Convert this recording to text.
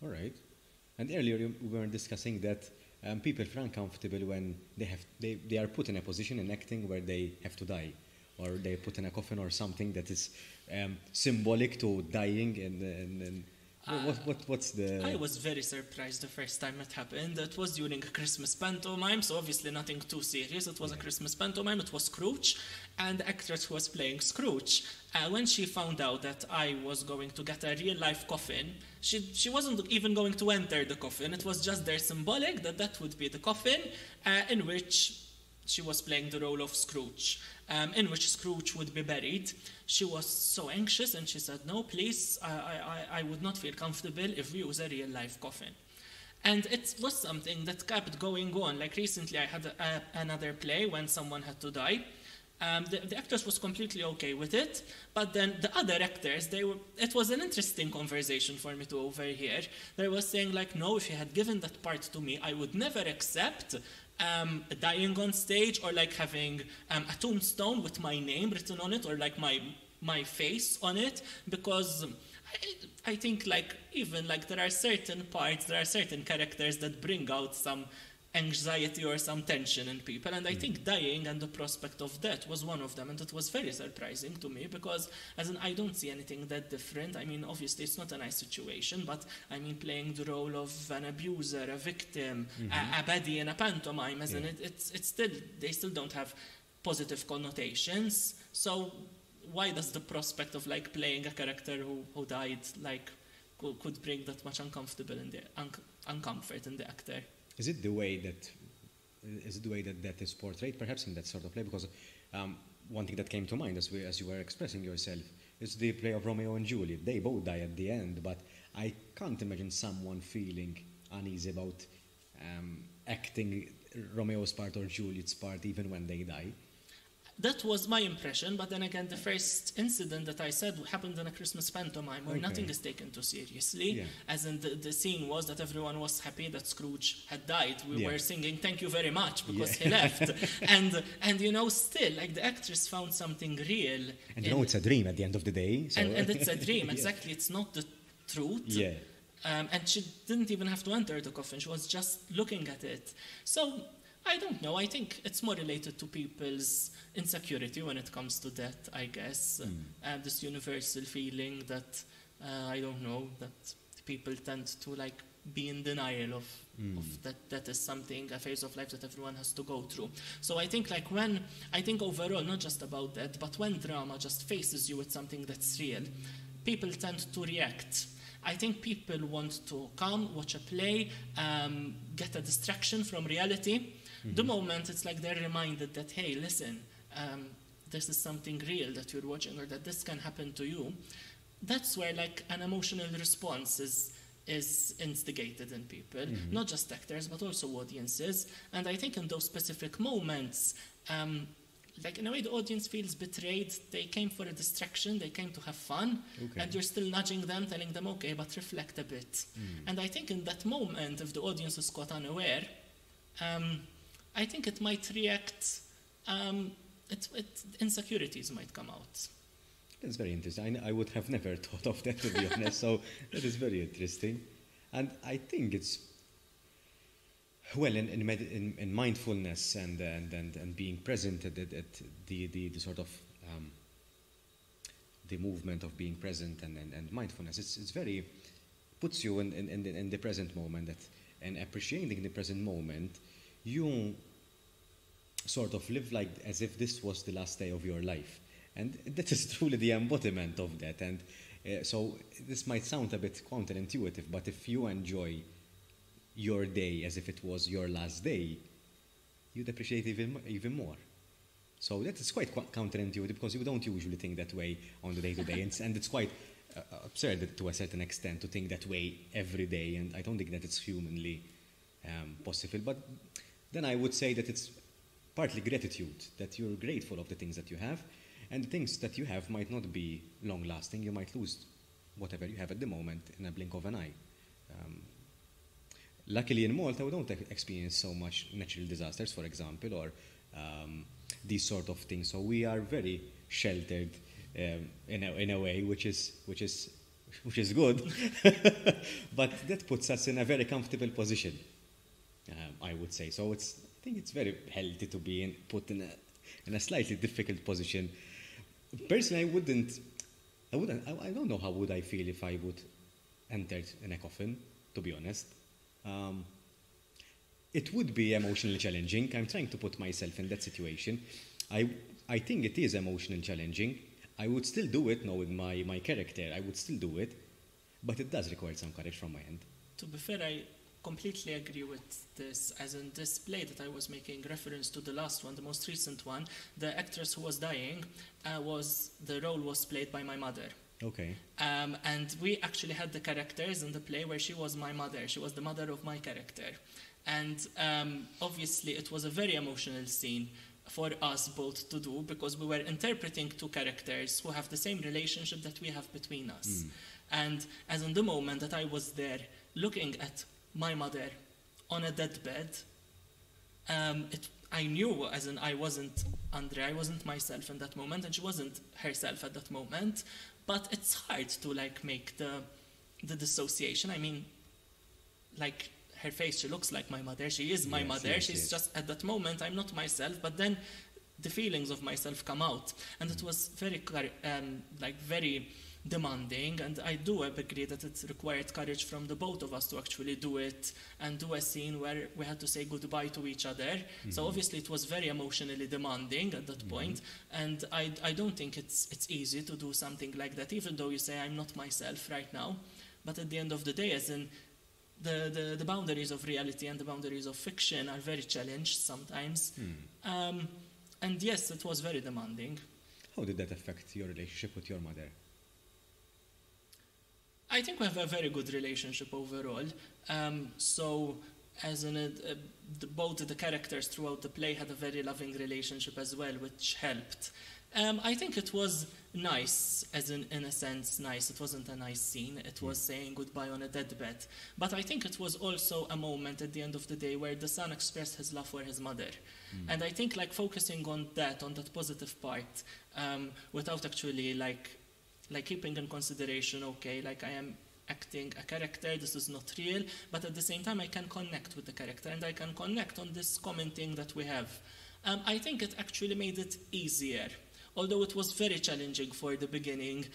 All right. And earlier we were discussing that people feel uncomfortable when they are put in a position in acting where they have to die, or they put in a coffin or something that is symbolic to dying. And what's the? I was very surprised the first time it happened. It was during a Christmas pantomime, so obviously nothing too serious. It was a Christmas pantomime. It was Scrooge, and the actress who was playing Scrooge, when she found out that I was going to get a real-life coffin, she wasn't even going to enter the coffin. It was just there symbolic that would be the coffin in which she was playing the role of Scrooge, in which Scrooge would be buried. She was so anxious, and she said, "No, please, I would not feel comfortable if we use a real-life coffin." And it was something that kept going on. Like recently, I had another play when someone had to die. The actress was completely okay with it, but then the other actors, it was an interesting conversation for me to overhear. They were saying like, "No, if you had given that part to me, I would never accept dying on stage, or like having a tombstone with my name written on it, or like my face on it, because I think like even like there are certain characters that bring out some anxiety or some tension in people, and I think dying and the prospect of death was one of them, and it was very surprising to me, because as in I don't see anything that different. I mean, obviously it's not a nice situation, but I mean, playing the role of an abuser, a victim, a baddie in a pantomime, as in it's still, they still don't have positive connotations. So why does the prospect of like playing a character who died like could bring that much uncomfort in the actor? Is it the way that is portrayed, perhaps in that sort of play? Because one thing that came to mind as you were expressing yourself is the play of Romeo and Juliet. They both die at the end, but I can't imagine someone feeling uneasy about acting Romeo's part or Juliet's part even when they die. That was my impression, but then again, the first incident that I said happened in a Christmas pantomime where nothing is taken too seriously. As in the scene was that everyone was happy that Scrooge had died. We were singing "Thank you very much" because he left. And you know, still, like the actress found something real. And you know, it's a dream at the end of the day. So. And it's a dream, exactly. It's not the truth. Yeah. And she didn't even have to enter the coffin. She was just looking at it. So I don't know. I think it's more related to people's insecurity when it comes to death, I guess. This universal feeling that, I don't know, that people tend to like be in denial of that is something, a phase of life that everyone has to go through. So I think like I think overall, not just about that, but when drama just faces you with something that's real, people tend to react. I think people want to come, watch a play, get a distraction from reality. The moment it's like they're reminded that, hey, listen, this is something real that you're watching, or that this can happen to you, that's where like an emotional response is instigated in people, not just actors, but also audiences. And I think in those specific moments, like in a way the audience feels betrayed. They came for a distraction, they came to have fun, and you're still nudging them, telling them, okay, but reflect a bit. And I think in that moment, if the audience is caught unaware, I think it might react, insecurities might come out. That's very interesting. I would have never thought of that, to be honest, so that is very interesting. And I think it's, well, in mindfulness and being present at the sort of the movement of being present and mindfulness, it's very, puts you in the present moment, and appreciating the present moment, you sort of live like as if this was the last day of your life. And that is truly the embodiment of that. And so this might sound a bit counterintuitive, but if you enjoy your day as if it was your last day, you'd appreciate it even more. So that is quite counterintuitive, because you don't usually think that way on the day-to-day. And it's quite absurd to a certain extent to think that way every day, and I don't think that it's humanly possible. But then I would say that it's partly gratitude, that you're grateful of the things that you have, and the things that you have might not be long-lasting. You might lose whatever you have at the moment in a blink of an eye. Luckily in Malta, we don't experience so much natural disasters, for example, or these sort of things. So we are very sheltered in a way, which is which is good. But that puts us in a very comfortable position, I would say. So I think it's very healthy to be put in a slightly difficult position. Personally, I don't know how would I feel if I would enter in a coffin, to be honest. It would be emotionally challenging. I'm trying to put myself in that situation. I think it is emotionally challenging. I would still do it, knowing my character. I would still do it, but it does require some courage from my end. To be fair, I completely agree with this. As in this play that I was making reference to, the last one, the most recent one, the actress who was dying, the role was played by my mother. Okay. And we actually had the characters in the play where she was my mother. She was the mother of my character. And obviously it was a very emotional scene for us both to do, because we were interpreting two characters who have the same relationship that we have between us. And as in the moment that I was there looking at my mother on a deathbed, I knew, as in I wasn't Andrè, I wasn't myself in that moment, and she wasn't herself at that moment. But it's hard to make the dissociation. I mean, like, her face, she looks like my mother. She is my mother. Yes, She's yes. just, at that moment, I'm not myself. But then the feelings of myself come out. And it was very, very demanding. And I do agree that it required courage from the both of us to actually do it and do a scene where we had to say goodbye to each other. So obviously it was very emotionally demanding at that point. And I don't think it's easy to do something like that, even though you say I'm not myself right now. But at the end of the day, as in the boundaries of reality and the boundaries of fiction are very challenged sometimes. And yes, it was very demanding. How did that affect your relationship with your mother? I think we have a very good relationship overall. So, as in both the characters throughout the play had a very loving relationship as well, which helped. I think it was nice, as in a sense nice. It wasn't a nice scene. It was saying goodbye on a deathbed. But I think it was also a moment at the end of the day where the son expressed his love for his mother. And I think focusing on that positive part, without actually keeping in consideration, okay, I am acting a character, this is not real, but at the same time I can connect with the character and I can connect on this commenting that we have. I think it actually made it easier, although it was very challenging for the beginning.